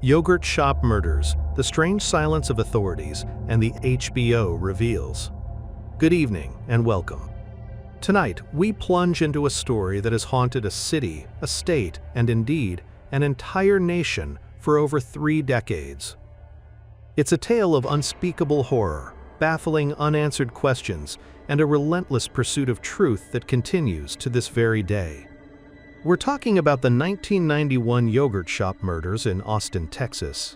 Yogurt Shop Murders, The Strange Silence of Authorities, and the HBO Reveals. Good evening and welcome. Tonight, we plunge into a story that has haunted a city, a state, and indeed, an entire nation for over 3 decades. It's a tale of unspeakable horror, baffling unanswered questions, and a relentless pursuit of truth that continues to this very day. We're talking about the 1991 Yogurt Shop murders in Austin, Texas.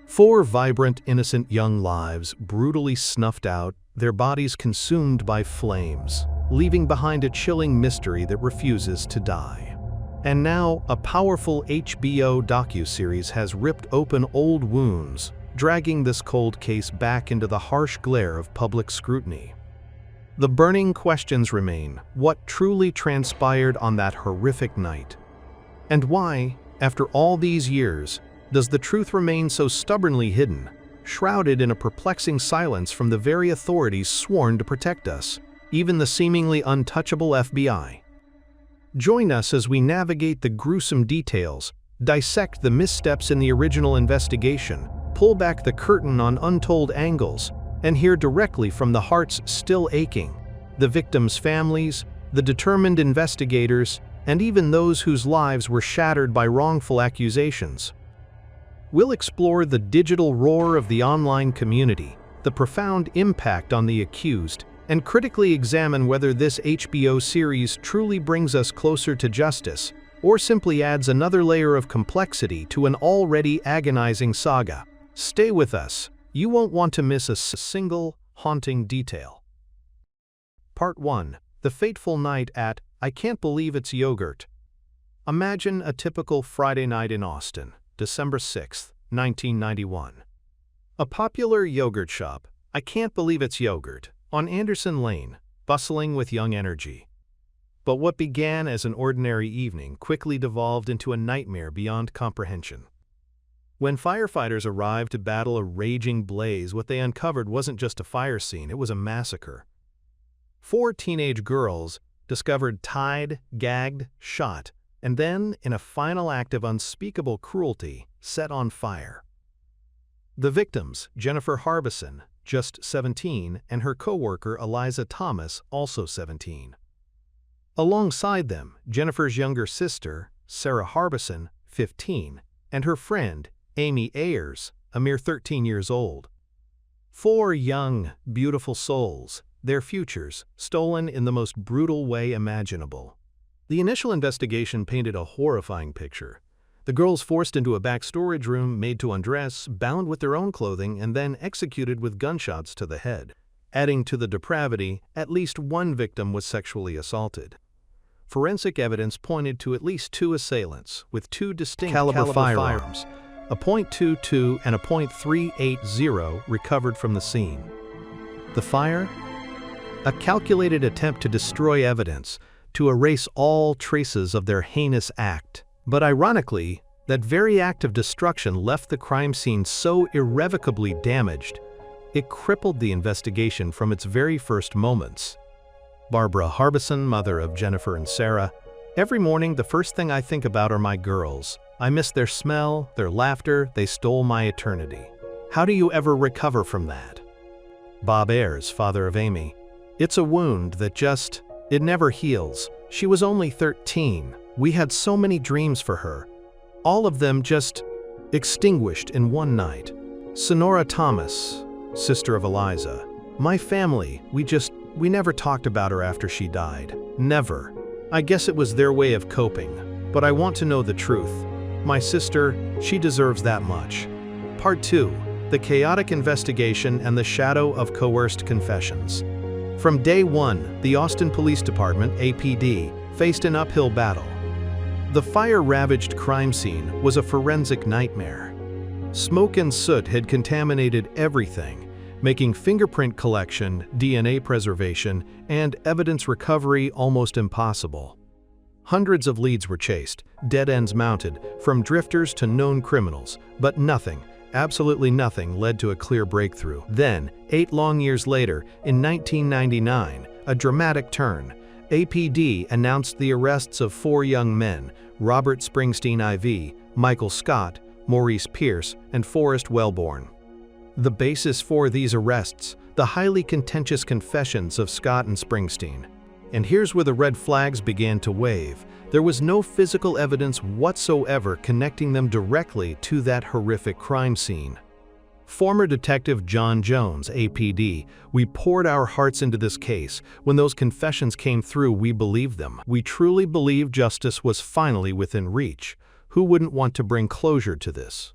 4 vibrant, innocent young lives brutally snuffed out, their bodies consumed by flames, leaving behind a chilling mystery that refuses to die. And now, a powerful HBO docuseries has ripped open old wounds, dragging this cold case back into the harsh glare of public scrutiny. The burning questions remain: what truly transpired on that horrific night? And why, after all these years, does the truth remain so stubbornly hidden, shrouded in a perplexing silence from the very authorities sworn to protect us, even the seemingly untouchable FBI? Join us as we navigate the gruesome details, dissect the missteps in the original investigation, pull back the curtain on untold angles, and hear directly from the hearts still aching, the victims' families, the determined investigators, and even those whose lives were shattered by wrongful accusations. We'll explore the digital roar of the online community, the profound impact on the accused, and critically examine whether this HBO series truly brings us closer to justice, or simply adds another layer of complexity to an already agonizing saga. Stay with us. You won't want to miss a single haunting detail. Part 1. The fateful night at I Can't Believe It's Yogurt. Imagine a typical Friday night in Austin, December 6, 1991. A popular yogurt shop, I Can't Believe It's Yogurt, on Anderson Lane, bustling with young energy. But what began as an ordinary evening quickly devolved into a nightmare beyond comprehension. When firefighters arrived to battle a raging blaze, what they uncovered wasn't just a fire scene, it was a massacre. 4 teenage girls discovered tied, gagged, shot, and then, in a final act of unspeakable cruelty, set on fire. The victims, Jennifer Harbison, just 17, and her co-worker Eliza Thomas, also 17. Alongside them, Jennifer's younger sister, Sarah Harbison, 15, and her friend, Amy Ayers, a mere 13 years old. 4 young, beautiful souls, their futures stolen in the most brutal way imaginable. The initial investigation painted a horrifying picture. The girls forced into a back storage room, made to undress, bound with their own clothing, and then executed with gunshots to the head. Adding to the depravity, at least 1 victim was sexually assaulted. Forensic evidence pointed to at least 2 assailants, with 2 distinct caliber firearms, a .22 and a .380 recovered from the scene. The fire? A calculated attempt to destroy evidence, to erase all traces of their heinous act. But ironically, that very act of destruction left the crime scene so irrevocably damaged, it crippled the investigation from its very first moments. Barbara Harbison, mother of Jennifer and Sarah: every morning the first thing I think about are my girls. I miss their smell, their laughter, they stole my eternity. How do you ever recover from that? Bob Ayers, father of Amy: it's a wound that it never heals. She was only 13. We had so many dreams for her. All of them just extinguished in one night. Sonora Thomas, sister of Eliza: my family, we never talked about her after she died. Never. I guess it was their way of coping. But I want to know the truth. My sister, she deserves that much. Part 2. The chaotic investigation and the shadow of coerced confessions. From day 1, the Austin Police Department, APD, faced an uphill battle. The fire-ravaged crime scene was a forensic nightmare. Smoke and soot had contaminated everything, making fingerprint collection, DNA preservation, and evidence recovery almost impossible. Hundreds of leads were chased, dead ends mounted, from drifters to known criminals, but nothing, absolutely nothing, led to a clear breakthrough. Then, 8 long years later, in 1999, a dramatic turn. APD announced the arrests of 4 young men: Robert Springsteen IV, Michael Scott, Maurice Pierce, and Forrest Wellborn. The basis for these arrests: the highly contentious confessions of Scott and Springsteen. And here's where the red flags began to wave. There was no physical evidence whatsoever connecting them directly to that horrific crime scene. Former Detective John Jones, APD, we poured our hearts into this case. When those confessions came through, we believed them. We truly believed justice was finally within reach. Who wouldn't want to bring closure to this?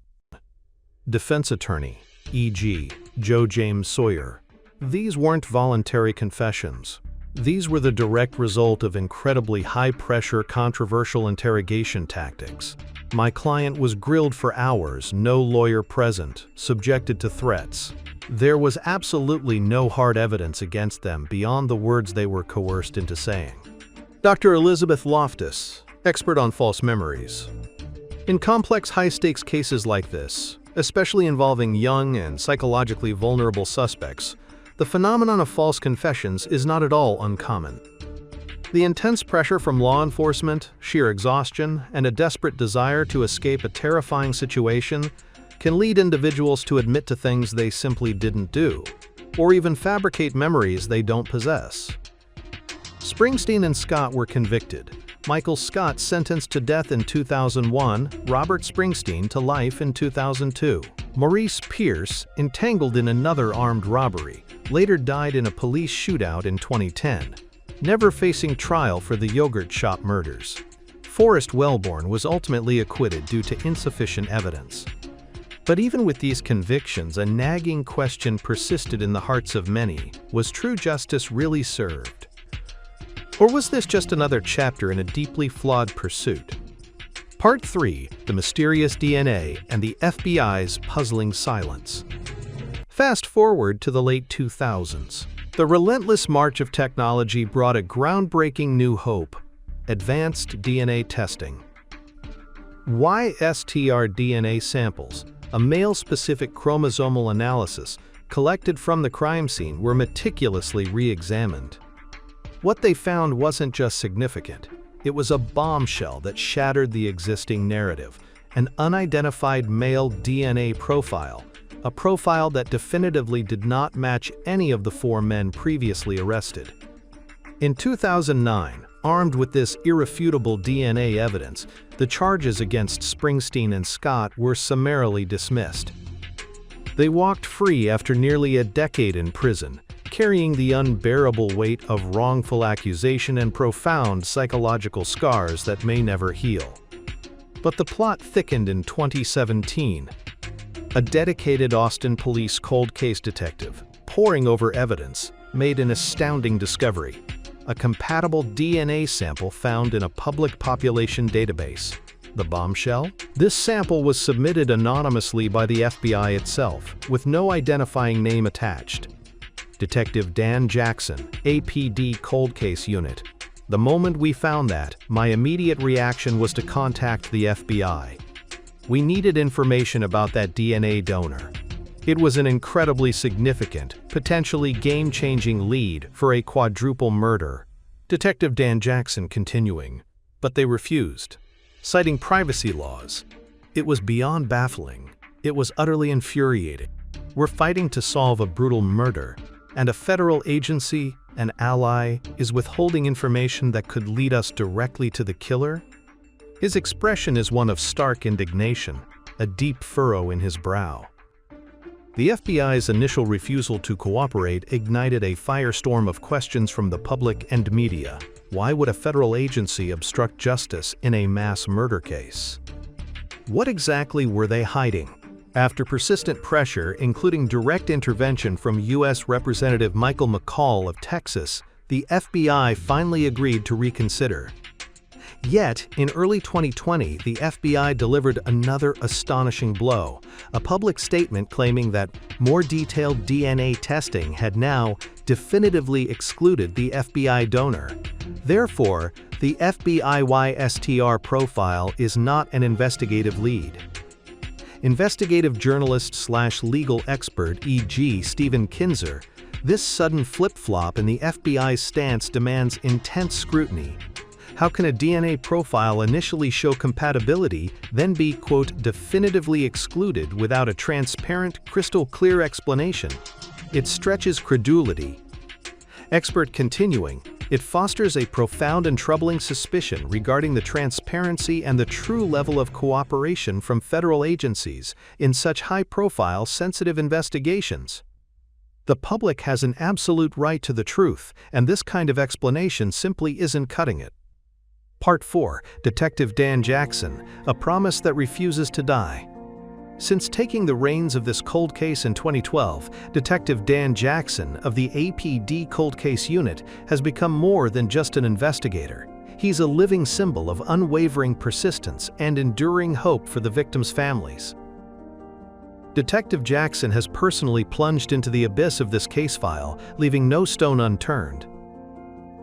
Defense attorney, e.g., Joe James Sawyer. These weren't voluntary confessions. These were the direct result of incredibly high-pressure, controversial interrogation tactics. My client was grilled for hours, no lawyer present, subjected to threats. There was absolutely no hard evidence against them beyond the words they were coerced into saying. Dr. Elizabeth Loftus, expert on false memories. In complex high-stakes cases like this, especially involving young and psychologically vulnerable suspects, the phenomenon of false confessions is not at all uncommon. The intense pressure from law enforcement, sheer exhaustion, and a desperate desire to escape a terrifying situation can lead individuals to admit to things they simply didn't do, or even fabricate memories they don't possess. Springsteen and Scott were convicted. Michael Scott sentenced to death in 2001, Robert Springsteen to life in 2002. Maurice Pierce, entangled in another armed robbery, later died in a police shootout in 2010, never facing trial for the yogurt shop murders. Forrest Wellborn was ultimately acquitted due to insufficient evidence. But even with these convictions, a nagging question persisted in the hearts of many: was true justice really served? Or was this just another chapter in a deeply flawed pursuit? Part 3: The Mysterious DNA and the FBI's Puzzling Silence. Fast forward to the late 2000s. The relentless march of technology brought a groundbreaking new hope: advanced DNA testing. YSTR DNA samples, a male-specific chromosomal analysis collected from the crime scene, were meticulously re-examined. What they found wasn't just significant. It was a bombshell that shattered the existing narrative: an unidentified male DNA profile, a profile that definitively did not match any of the 4 men previously arrested. In 2009, armed with this irrefutable DNA evidence, the charges against Springsteen and Scott were summarily dismissed. They walked free after nearly a decade in prison, carrying the unbearable weight of wrongful accusation and profound psychological scars that may never heal. But the plot thickened in 2017. A dedicated Austin police cold case detective, poring over evidence, made an astounding discovery: a compatible DNA sample found in a public population database. The bombshell? This sample was submitted anonymously by the FBI itself, with no identifying name attached. Detective Dan Jackson, APD Cold Case Unit. The moment we found that, my immediate reaction was to contact the FBI. We needed information about that DNA donor. It was an incredibly significant, potentially game-changing lead for a quadruple murder. Detective Dan Jackson continuing, but they refused, citing privacy laws. It was beyond baffling. It was utterly infuriating. We're fighting to solve a brutal murder, and a federal agency, an ally, is withholding information that could lead us directly to the killer? His expression is one of stark indignation, a deep furrow in his brow. The FBI's initial refusal to cooperate ignited a firestorm of questions from the public and media. Why would a federal agency obstruct justice in a mass murder case? What exactly were they hiding? After persistent pressure, including direct intervention from U.S. Representative Michael McCall of Texas, the FBI finally agreed to reconsider. Yet, in early 2020, the FBI delivered another astonishing blow: a public statement claiming that more detailed DNA testing had now definitively excluded the FBI donor. Therefore, the FBI YSTR profile is not an investigative lead. Investigative journalist/legal expert e.g. Stephen Kinzer, this sudden flip-flop in the FBI's stance demands intense scrutiny. How can a DNA profile initially show compatibility, then be, quote, definitively excluded without a transparent, crystal-clear explanation? It stretches credulity. Expert continuing, it fosters a profound and troubling suspicion regarding the transparency and the true level of cooperation from federal agencies in such high-profile, sensitive investigations. The public has an absolute right to the truth, and this kind of explanation simply isn't cutting it. Part 4. Detective Dan Jackson, a promise that refuses to die. Since taking the reins of this cold case in 2012, Detective Dan Jackson of the APD Cold Case Unit has become more than just an investigator. He's a living symbol of unwavering persistence and enduring hope for the victims' families. Detective Jackson has personally plunged into the abyss of this case file, leaving no stone unturned.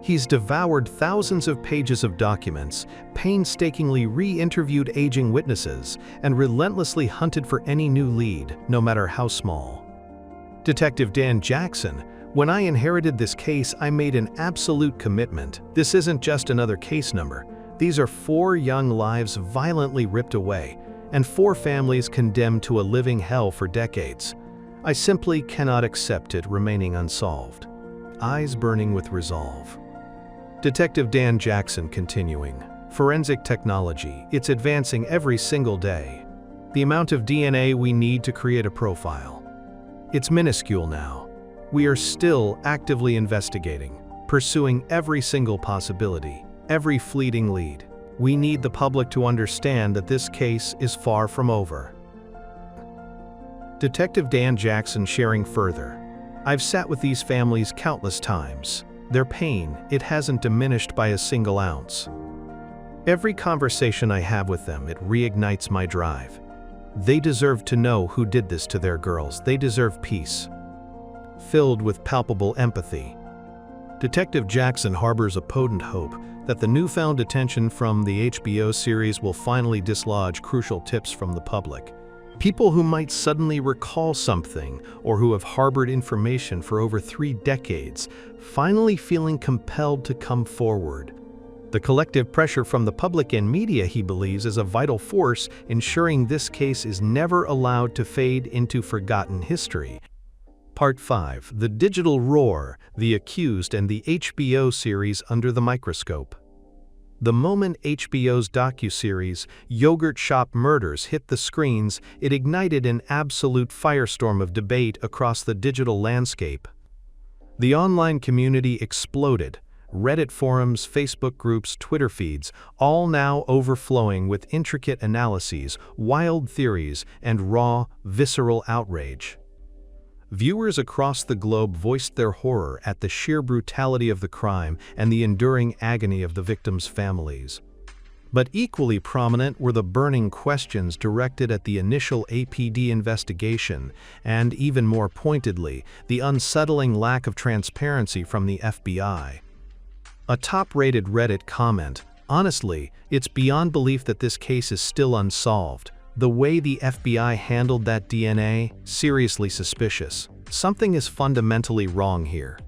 He's devoured thousands of pages of documents, painstakingly re-interviewed aging witnesses, and relentlessly hunted for any new lead, no matter how small. Detective Dan Jackson, when I inherited this case, I made an absolute commitment. This isn't just another case number. These are 4 young lives violently ripped away, and 4 families condemned to a living hell for decades. I simply cannot accept it remaining unsolved. Eyes burning with resolve. Detective Dan Jackson continuing. Forensic technology, it's advancing every single day. The amount of DNA we need to create a profile. It's minuscule now. We are still actively investigating, pursuing every single possibility, every fleeting lead. We need the public to understand that this case is far from over. Detective Dan Jackson sharing further. I've sat with these families countless times. Their pain, it hasn't diminished by a single ounce. Every conversation I have with them, it reignites my drive. They deserve to know who did this to their girls. They deserve peace. Filled with palpable empathy. Detective Jackson harbors a potent hope that the newfound attention from the HBO series will finally dislodge crucial tips from the public. People who might suddenly recall something or who have harbored information for over 3 decades, finally feeling compelled to come forward. The collective pressure from the public and media, he believes, is a vital force ensuring this case is never allowed to fade into forgotten history. Part 5. The Digital Roar, The Accused and the HBO series Under the Microscope. The moment HBO's docuseries, Yogurt Shop Murders, hit the screens, it ignited an absolute firestorm of debate across the digital landscape. The online community exploded. Reddit forums, Facebook groups, Twitter feeds, all now overflowing with intricate analyses, wild theories, and raw, visceral outrage. Viewers across the globe voiced their horror at the sheer brutality of the crime and the enduring agony of the victims' families. But equally prominent were the burning questions directed at the initial APD investigation and, even more pointedly, the unsettling lack of transparency from the FBI. A top-rated Reddit comment, "Honestly, it's beyond belief that this case is still unsolved. The way the FBI handled that DNA, seriously suspicious. Something is fundamentally wrong here."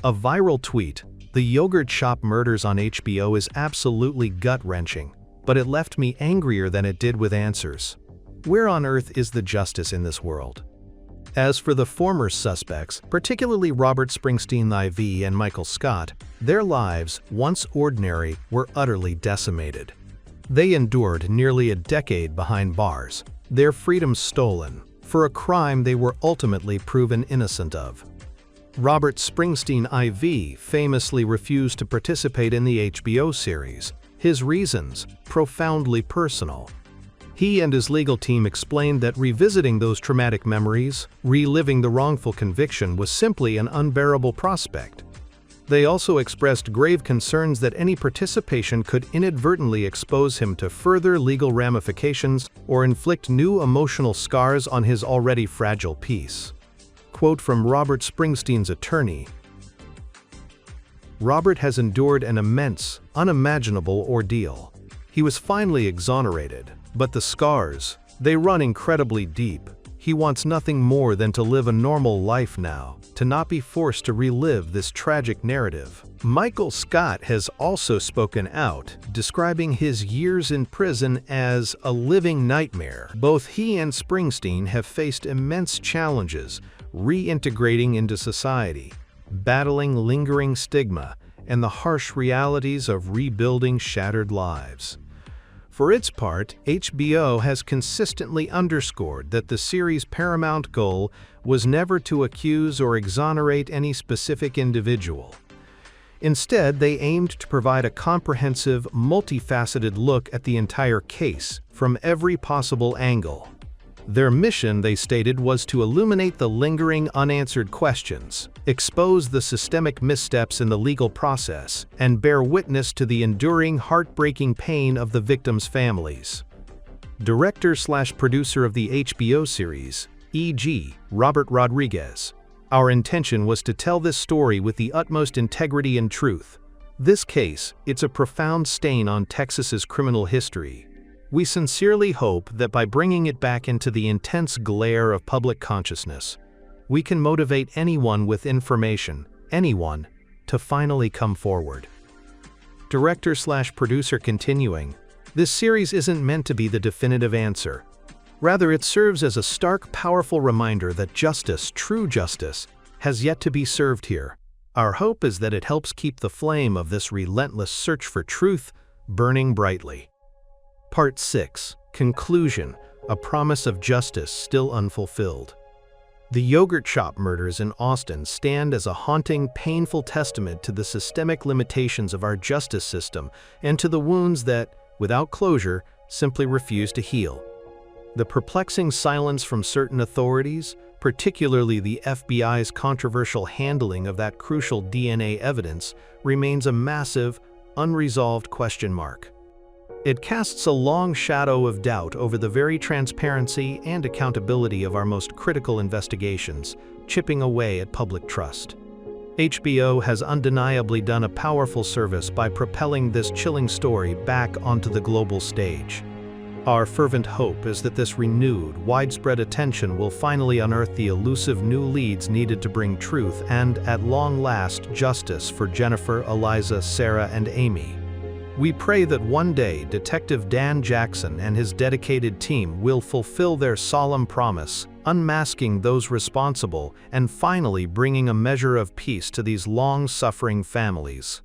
A viral tweet, "The Yogurt Shop Murders on HBO is absolutely gut-wrenching, but it left me angrier than it did with answers. Where on earth is the justice in this world?" As for the former suspects, particularly Robert Springsteen IV and Michael Scott, their lives, once ordinary, were utterly decimated. They endured nearly a decade behind bars, their freedom stolen, for a crime they were ultimately proven innocent of. Robert Springsteen IV famously refused to participate in the HBO series. His reasons, profoundly personal. He and his legal team explained that revisiting those traumatic memories, reliving the wrongful conviction, was simply an unbearable prospect. They also expressed grave concerns that any participation could inadvertently expose him to further legal ramifications or inflict new emotional scars on his already fragile peace. Quote from Robert Springsteen's attorney, "Robert has endured an immense, unimaginable ordeal. He was finally exonerated, but the scars, they run incredibly deep. He wants nothing more than to live a normal life now, to not be forced to relive this tragic narrative. Michael Scott has also spoken out, describing his years in prison as a living nightmare. Both he and Springsteen have faced immense challenges, reintegrating into society, battling lingering stigma, and the harsh realities of rebuilding shattered lives. For its part, HBO has consistently underscored that the series' paramount goal was never to accuse or exonerate any specific individual. Instead, they aimed to provide a comprehensive, multifaceted look at the entire case, from every possible angle. Their mission, they stated, was to illuminate the lingering, unanswered questions, expose the systemic missteps in the legal process, and bear witness to the enduring, heartbreaking pain of the victims' families. Director/producer of the HBO series, E.G. Robert Rodriguez. Our intention was to tell this story with the utmost integrity and truth. This case, it's a profound stain on Texas's criminal history. We sincerely hope that by bringing it back into the intense glare of public consciousness, we can motivate anyone with information, anyone, to finally come forward. Director/producer continuing, this series isn't meant to be the definitive answer. Rather, it serves as a stark, powerful reminder that justice, true justice, has yet to be served here. Our hope is that it helps keep the flame of this relentless search for truth burning brightly. Part 6. Conclusion. A promise of justice still unfulfilled. The yogurt shop murders in Austin stand as a haunting, painful testament to the systemic limitations of our justice system and to the wounds that, without closure, simply refuse to heal. The perplexing silence from certain authorities, particularly the FBI's controversial handling of that crucial DNA evidence, remains a massive, unresolved question mark. It casts a long shadow of doubt over the very transparency and accountability of our most critical investigations, chipping away at public trust. HBO has undeniably done a powerful service by propelling this chilling story back onto the global stage. Our fervent hope is that this renewed, widespread attention will finally unearth the elusive new leads needed to bring truth and, at long last, justice for Jennifer, Eliza, Sarah, and Amy. We pray that one day Detective Dan Jackson and his dedicated team will fulfill their solemn promise, unmasking those responsible and finally bringing a measure of peace to these long-suffering families.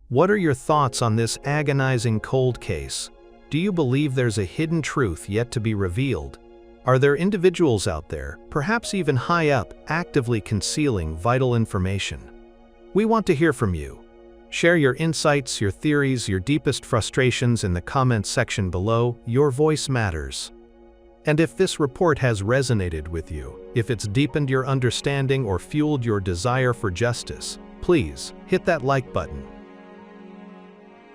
What are your thoughts on this agonizing cold case? Do you believe there's a hidden truth yet to be revealed? Are there individuals out there, perhaps even high up, actively concealing vital information? We want to hear from you. Share your insights, your theories, your deepest frustrations in the comments section below. Your voice matters. And if this report has resonated with you, if it's deepened your understanding or fueled your desire for justice, please hit that like button.